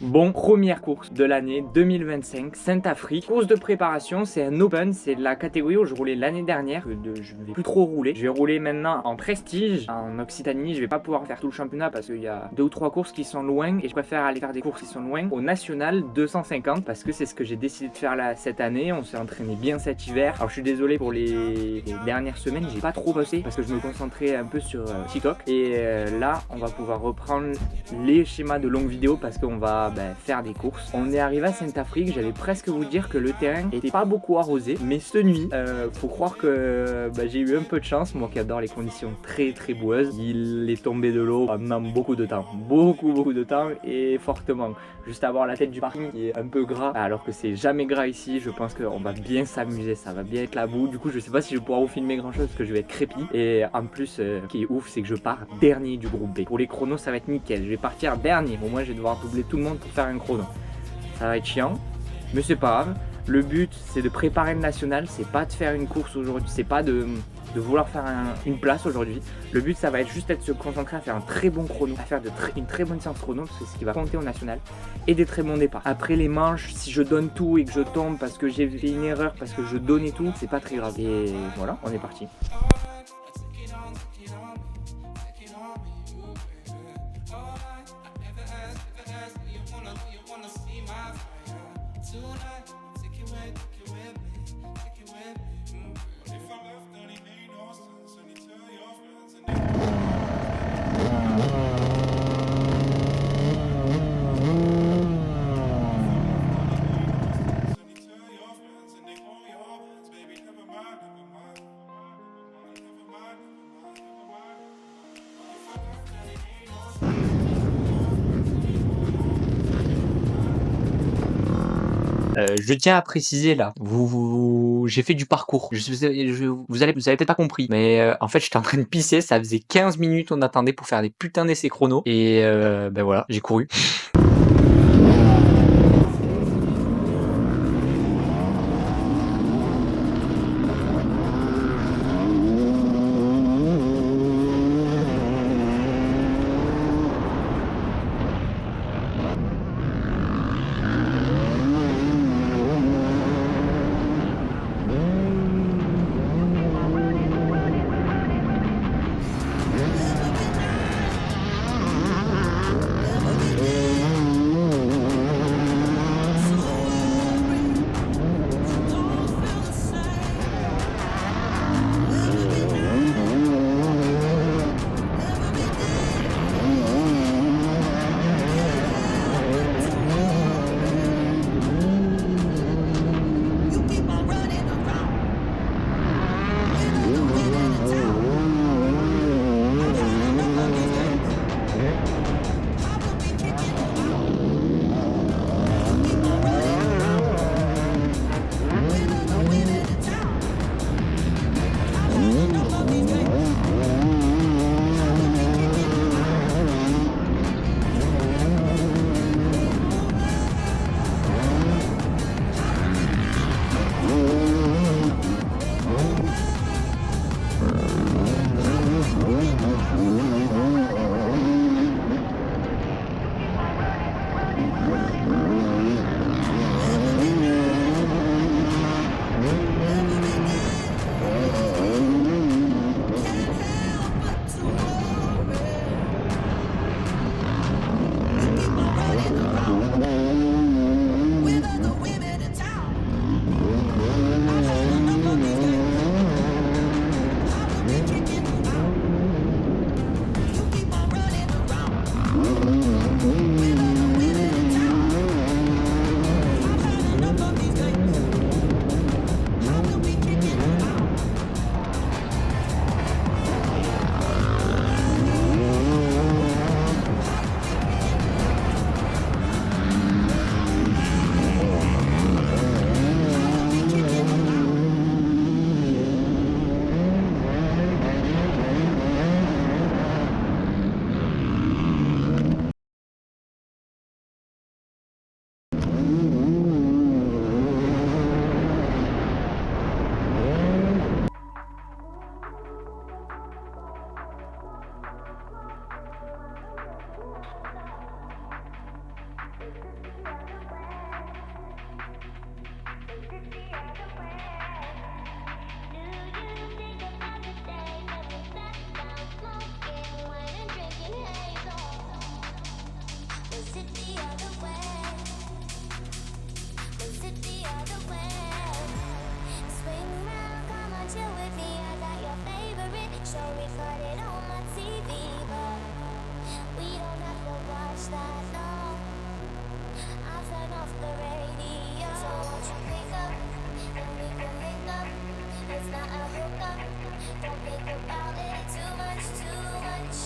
Bon, première course de l'année 2025, Saint-Afrique. Course de préparation, c'est un open, c'est la catégorie où je roulais l'année dernière. Je ne vais plus trop rouler. Je vais rouler maintenant en prestige, en Occitanie. Je vais pas pouvoir faire tout le championnat parce qu'il y a 2 ou 3 courses qui sont loin et je préfère aller faire des courses qui sont loin. Au national 250 parce que c'est ce que j'ai décidé de faire là cette année. On s'est entraîné bien cet hiver. Alors je suis désolé pour les dernières semaines, j'ai pas trop bossé parce que je me concentrais un peu sur TikTok. Et là, on va pouvoir reprendre les schémas de longues vidéos parce qu'on va faire des courses. On est arrivé à Saint-Afrique, j'allais presque vous dire que le terrain était pas beaucoup arrosé, mais cette nuit, faut croire que j'ai eu un peu de chance, moi qui adore les conditions très boueuses. Il est tombé de l'eau pendant beaucoup de temps, beaucoup de temps et fortement. Juste à voir la tête du parking qui est un peu gras, alors que c'est jamais gras ici. Je pense qu'on va bien s'amuser, ça va bien être la boue. Du coup, je sais pas si je vais pouvoir vous filmer grand chose parce que je vais être crépi. Et en plus, ce qui est ouf, c'est que je pars dernier du groupe B. Pour les chronos, ça va être nickel. Je vais partir dernier. Au moins, je vais devoir doubler tout le monde pour faire un chrono. Ça va être chiant, mais c'est pas grave. Le but, c'est de préparer le national. C'est pas de faire une course aujourd'hui. C'est pas de vouloir faire une place aujourd'hui. Le but, ça va être juste de se concentrer à faire un très bon chrono, à faire une très bonne séance chrono, parce que c'est ce qui va compter au national, et des très bons départs. Après les manches, si je donne tout et que je tombe parce que j'ai fait une erreur, parce que je donnais tout, c'est pas très grave. Et voilà, on est parti. Je tiens à préciser là, j'ai fait du parcours. Vous avez peut-être pas compris, mais en fait j'étais en train de pisser, ça faisait 15 minutes on attendait pour faire des putains d'essais chrono et voilà, j'ai couru. show recorded on my TV, but we don't have to watch that, no. I'll turn off the radio. So won't you pick up, and we can link up. It's not a hookup, don't think about it too much, too much.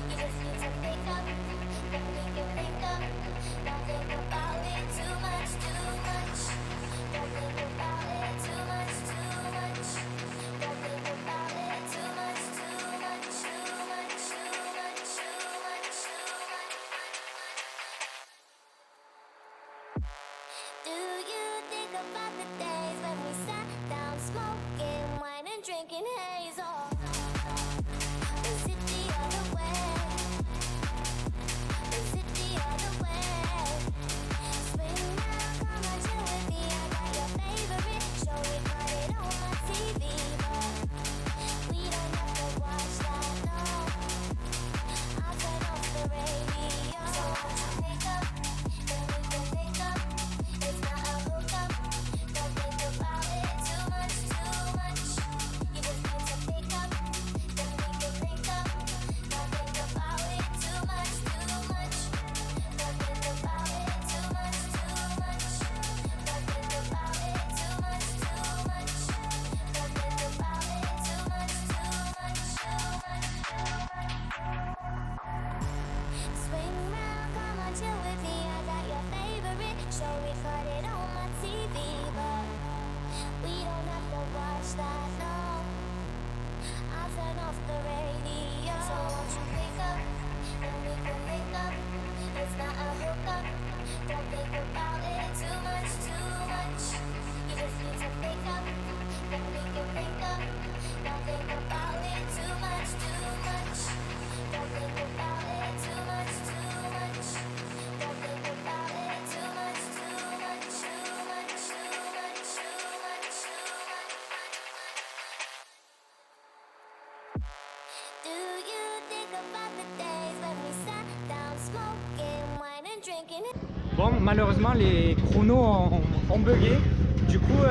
You just need to pick up, then we can link up. Don't think about it too much, too much. Don't think about it too much, too much. Don't think about it too much, too much, too much, too much, too much, too much. Do you think about the days when we sat down smoking wine and drinking haze? Or was it the other way? Was it the other way? Swing round, come on, chill with me. I got your favorite show recorded on my TV, but we don't have to watch that, no. I'll turn off the radio. So won't you pick up, then we can link up. It's not a hookup, don't think about it too much, too much. You just need to pick up, then we can link up. Don't think about it too much, too much. Don't think about it too much, too much. Don't think about it too much, too much. Don't think about it too much, too much, too much. Swing round, come on, chill with me. I got your favorite show recorded on my TV, but we don't have to watch that, no. I'll turn off the radio. So won't you pick up, and we can link up. It's not a hookup, don't think about it too much, too much. You just need to pick up, then we can link up. Don't think about it too much, too much. Don't think about it too much, too much. Don't think about it too much, too much, too much, too much, too much, too much. Do you think about the days when we sat down smoking wine and drinking it? Bon, malheureusement, les chronos ont bugué. Du coup,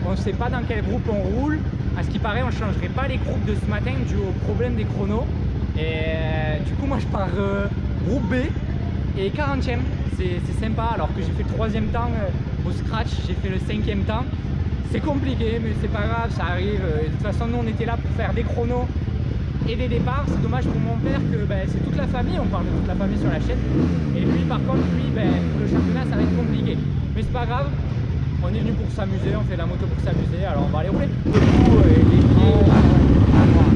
on ne sait pas dans quel groupe on roule. À ce qui paraît, on ne changerait pas les groupes de ce matin dû au problème des chronos. Et du coup, moi, je pars groupe B et 40e. C'est sympa, alors que j'ai fait le 3e temps au scratch, j'ai fait le 5e temps. C'est compliqué, mais c'est pas grave, ça arrive. De toute façon, nous, on était là pour faire des chronos et des départs. C'est dommage pour mon père que c'est toute la famille, on parle de toute la famille sur la chaîne. Et lui, par contre, le championnat, ça va être compliqué. Mais c'est pas grave, on est venu pour s'amuser, on fait la moto pour s'amuser, alors on va aller rouler. Debout, les pieds à droite.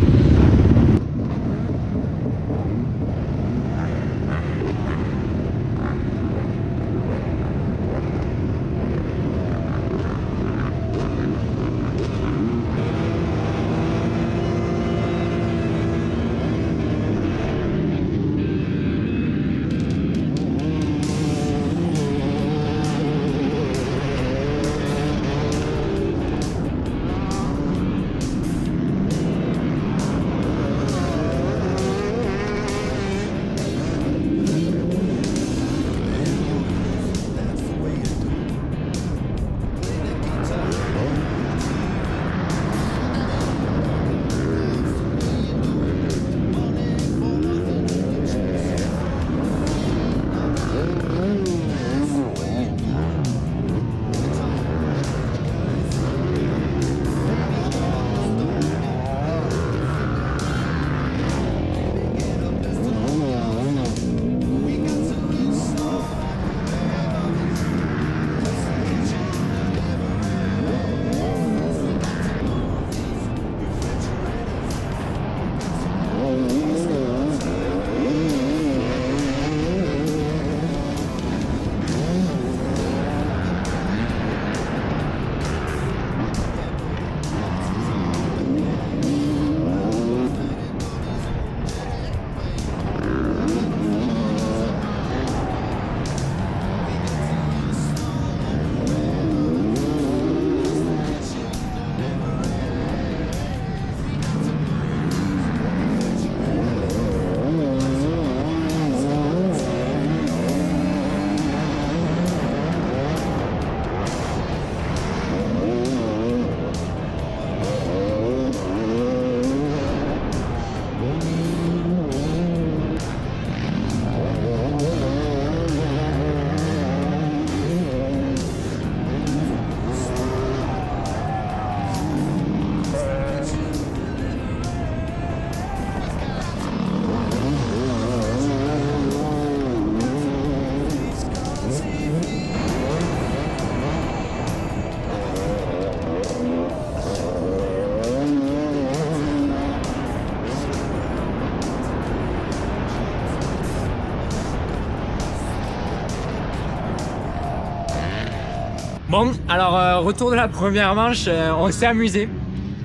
Bon, alors retour de la première manche, on s'est amusé.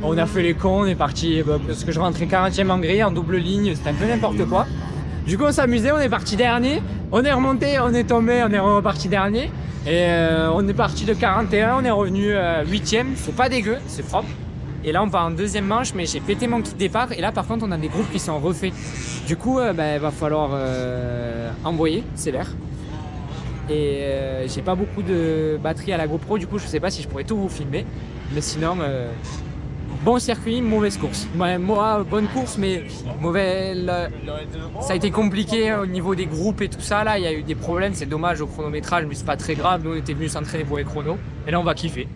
On a fait les cons, on est parti parce que je rentrais 40e en grille, en double ligne, c'était un peu n'importe quoi. Du coup on s'est amusé, on est parti dernier, on est remonté, on est tombé, on est reparti dernier. Et on est parti de 41, on est revenu 8e, c'est pas dégueu, c'est propre. Et là on part en deuxième manche, mais j'ai pété mon kit départ. Et là par contre on a des groupes qui sont refaits. Du coup va falloir envoyer, c'est l'air. Et j'ai pas beaucoup de batterie à la GoPro, du coup je sais pas si je pourrais tout vous filmer. Mais sinon, bon circuit, mauvaise course. Ouais, moi, bonne course, mais mauvais. Ça a été compliqué au niveau des groupes et tout ça. Là, il y a eu des problèmes, c'est dommage au chronométrage, mais c'est pas très grave. Nous on était venus s'entraîner pour les chronos. Et là on va kiffer.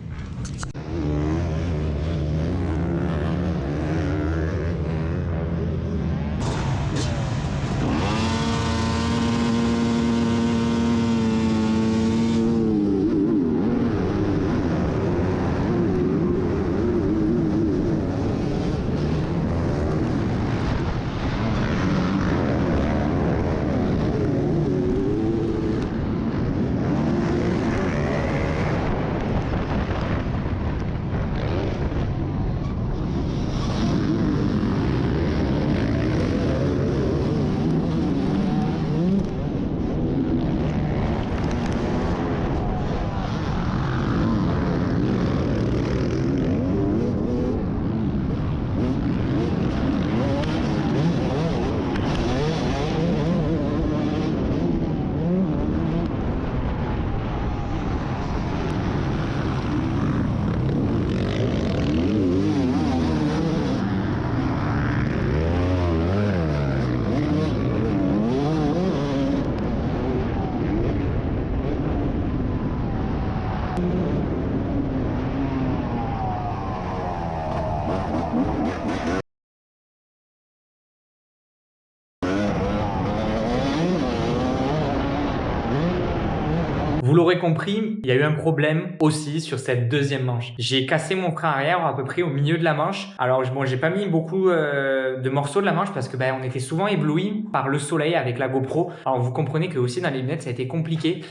Vous l'aurez compris, il y a eu un problème aussi sur cette deuxième manche. J'ai cassé mon frein arrière à peu près au milieu de la manche. Alors bon, j'ai pas mis beaucoup de morceaux de la manche parce que on était souvent éblouis par le soleil avec la GoPro. Alors vous comprenez que aussi dans les lunettes ça a été compliqué.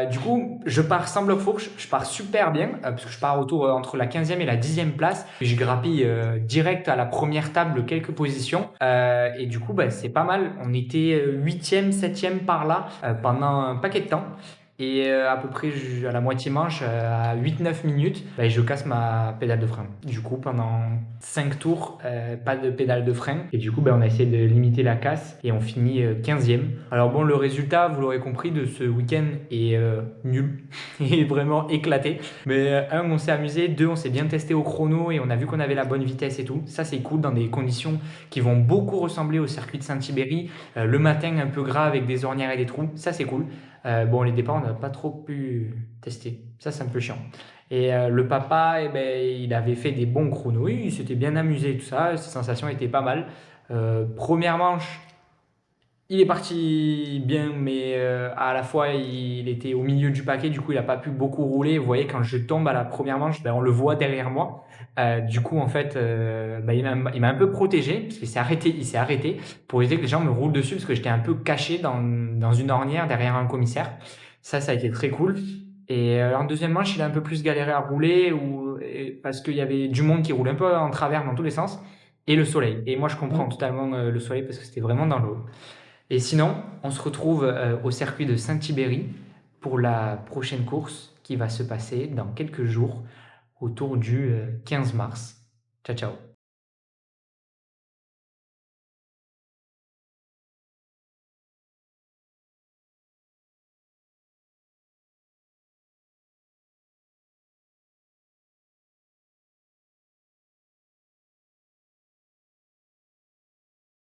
Du coup, je pars sans bloc fourche, je pars super bien parce que je pars autour entre la 15e et la 10e place. Je grappille direct à la première table quelques positions et du coup c'est pas mal. On était 8e, 7e par là pendant un paquet de temps. Et à peu près à la moitié manche, à 8-9 minutes, je casse ma pédale de frein. Du coup, pendant 5 tours, pas de pédale de frein. Et du coup, on a essayé de limiter la casse et on finit 15e. Alors bon, le résultat, vous l'aurez compris, de ce week-end est nul. Et vraiment éclaté. Mais on s'est amusé. 2, on s'est bien testé au chrono et on a vu qu'on avait la bonne vitesse et tout. Ça, c'est cool dans des conditions qui vont beaucoup ressembler au circuit de Saint-Thibéry. Le matin, un peu gras avec des ornières et des trous. Ça, c'est cool. Bon, les départs, on n'a pas trop pu tester. Ça, c'est un peu chiant. Et le papa, il avait fait des bons chronos. Oui, il s'était bien amusé et tout ça. Ses sensations étaient pas mal. Première manche, il est parti bien, mais à la fois, il était au milieu du paquet. Du coup, il n'a pas pu beaucoup rouler. Vous voyez, quand je tombe à la première manche, on le voit derrière moi. Du coup, en fait, il m'a un peu protégé parce qu'il s'est arrêté pour éviter que les gens me roulent dessus parce que j'étais un peu caché dans une ornière derrière un commissaire. Ça a été très cool. Et en deuxième manche, il a un peu plus galéré à rouler parce qu'il y avait du monde qui roule un peu en travers dans tous les sens et le soleil. Et moi, je comprends totalement le soleil parce que c'était vraiment dans l'eau. Et sinon, on se retrouve au circuit de Saint-Thibéry pour la prochaine course qui va se passer dans quelques jours autour du 15 mars. Ciao, ciao.